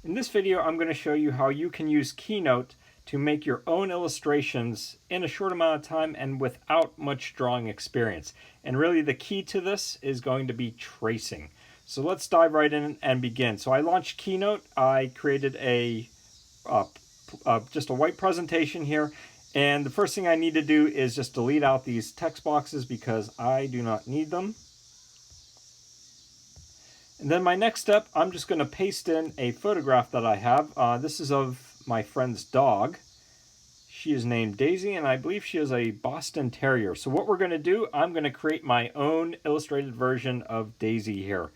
In this video, I'm going to show you how you can use Keynote to make your own illustrations in a short amount of time and without much drawing experience. And really the key to this is going to be tracing. So let's dive right in and begin. So I launched Keynote. I created just a white presentation here. And the first thing I need to do is just delete out these text boxes because I do not need them. And then my next step, I'm just going to paste in a photograph that I have. This is of my friend's dog. She is named Daisy, and I believe she is a Boston Terrier. So what we're going to do, I'm going to create my own illustrated version of Daisy here.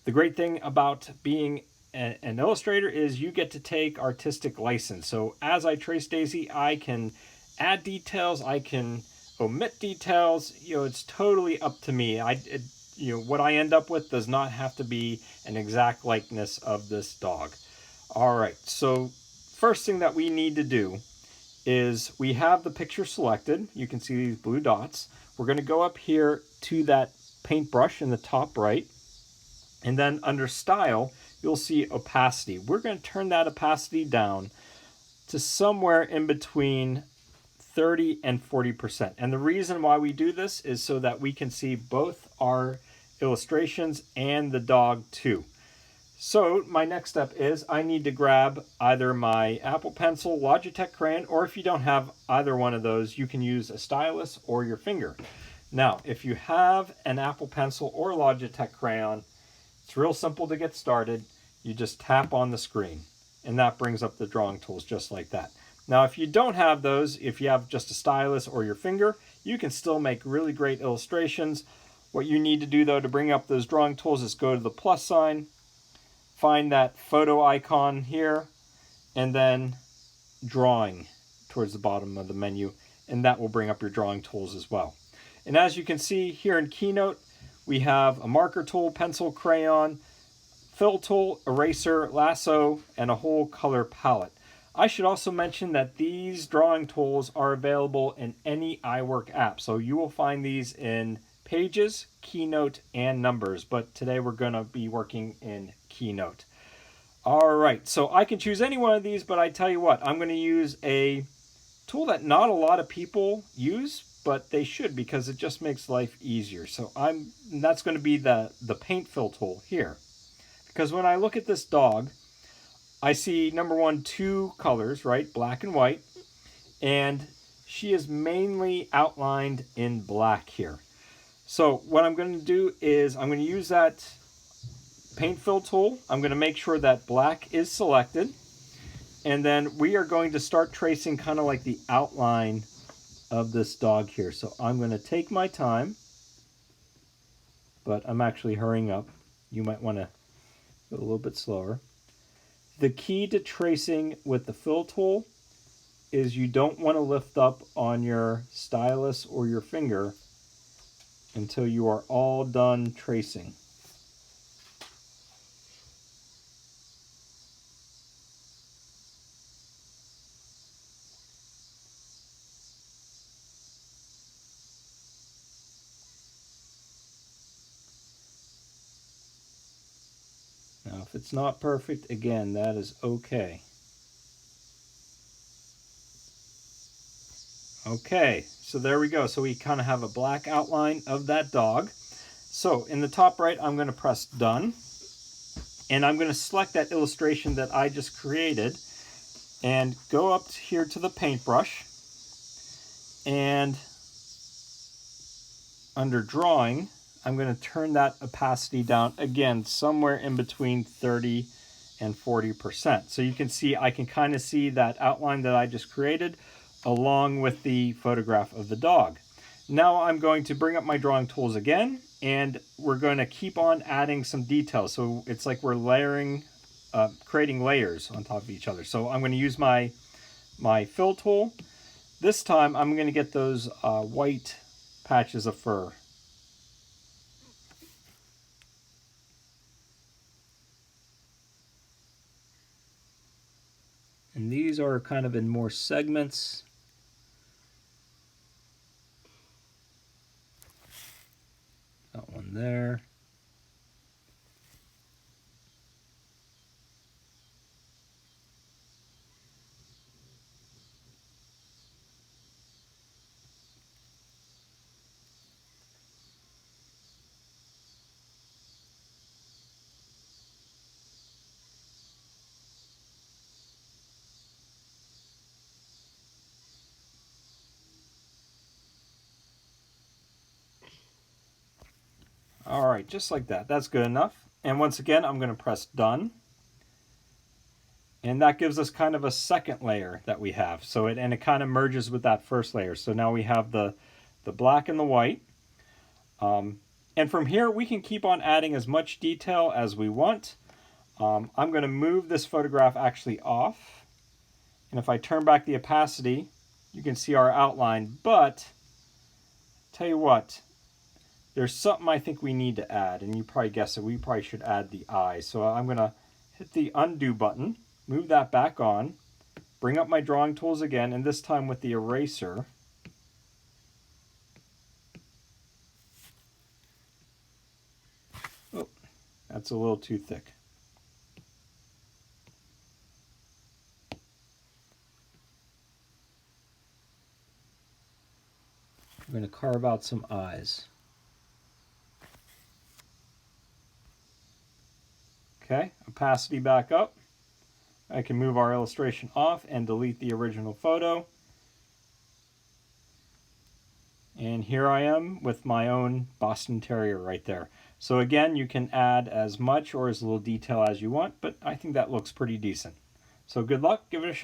The great thing about being an illustrator is you get to take artistic license. So as I trace Daisy, I can add details, I can omit details. It's totally up to me. What I end up with does not have to be an exact likeness of this dog. All right, so first thing that we need to do is we have the picture selected. You can see these blue dots. We're going to go up here to that paintbrush in the top right. And then under style, you'll see opacity. We're going to turn that opacity down to somewhere in between 30 and 40%. And the reason why we do this is so that we can see both our illustrations and the dog too. So my next step is I need to grab either my Apple Pencil, Logitech crayon, or if you don't have either one of those, you can use a stylus or your finger. Now, if you have an Apple Pencil or Logitech crayon, it's real simple to get started. You just tap on the screen and that brings up the drawing tools just like that. Now, if you don't have those, if you have just a stylus or your finger, you can still make really great illustrations. What you need to do though to bring up those drawing tools is go to the plus sign, find that photo icon here, and then drawing towards the bottom of the menu, and that will bring up your drawing tools as well. And as you can see here in Keynote, we have a marker tool, pencil, crayon, fill tool, eraser, lasso, and a whole color palette. I should also mention that these drawing tools are available in any iWork app. So you will find these in Pages, Keynote, and Numbers. But today we're going to be working in Keynote. All right, so I can choose any one of these, but I tell you what, I'm going to use a tool that not a lot of people use, but they should because it just makes life easier. So that's going to be the paint fill tool here. Because when I look at this dog, I see, number one, two colors, right? Black and white. And she is mainly outlined in black here. So what I'm going to do is I'm going to use that paint fill tool. I'm going to make sure that black is selected. And then we are going to start tracing kind of like the outline of this dog here. So I'm going to take my time, but I'm actually hurrying up. You might want to go a little bit slower. The key to tracing with the fill tool is you don't want to lift up on your stylus or your finger until you are all done tracing. Now, if it's not perfect, again, that is okay. Okay, so there we go. So we kind of have a black outline of that dog. So in the top right, I'm going to press done. And I'm going to select that illustration that I just created and go up here to the paintbrush. And under drawing, I'm going to turn that opacity down again, somewhere in between 30 and 40%. So you can see, I can kind of see that outline that I just created along with the photograph of the dog. Now I'm going to bring up my drawing tools again, and we're going to keep on adding some details. So it's like we're layering, creating layers on top of each other. So I'm going to use my fill tool. This time I'm going to get those white patches of fur. And these are kind of in more segments. Got one there. All right, just like that. That's good enough. And once again, I'm going to press done. And that gives us kind of a second layer that we have. So it kind of merges with that first layer. So now we have the black and the white. And from here, we can keep on adding as much detail as we want. I'm going to move this photograph actually off. And if I turn back the opacity, you can see our outline. But tell you what, there's something I think we need to add. And you probably guessed it. We probably should add the eye. So I'm going to hit the undo button. Move that back on, bring up my drawing tools again, and this time with the eraser. Oh, that's a little too thick. I'm going to carve out some eyes. Okay, opacity back up. I can move our illustration off and delete the original photo. And here I am with my own Boston Terrier right there. So again, you can add as much or as little detail as you want, but I think that looks pretty decent. So good luck, give it a shot.